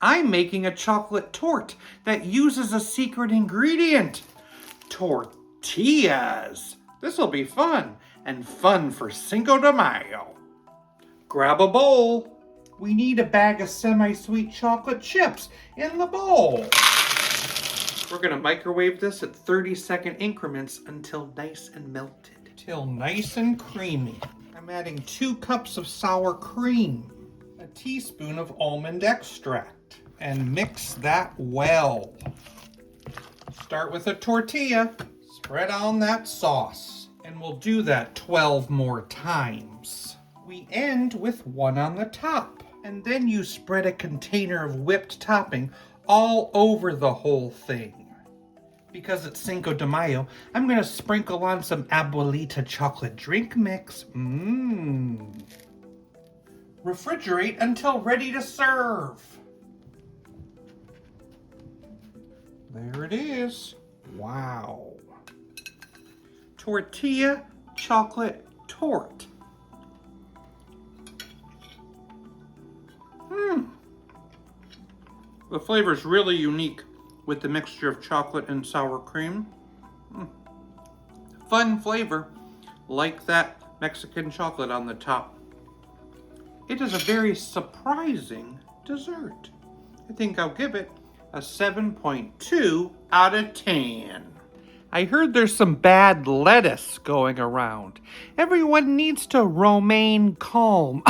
I'm making a chocolate torte that uses a secret ingredient. Tortillas. This'll be fun, and fun for Cinco de Mayo. Grab a bowl. We need a bag of semi-sweet chocolate chips in the bowl. We're gonna microwave this at 30-second increments until nice and melted. Till nice and creamy. I'm adding 2 cups of sour cream, a teaspoon of almond extract, and mix that well. Start with a tortilla, spread on that sauce, and we'll do that 12 more times. We end with 1 on the top, and then you spread a container of whipped topping all over the whole thing. Because it's Cinco de Mayo, I'm gonna sprinkle on some abuelita chocolate drink mix. Refrigerate until ready to serve. There it is. Wow. Tortilla chocolate torte. The flavor is really unique with the mixture of chocolate and sour cream. Fun flavor, like that Mexican chocolate on the top. It is a very surprising dessert. I think I'll give it a 7.2 out of 10. I heard there's some bad lettuce going around. Everyone needs to remain calm.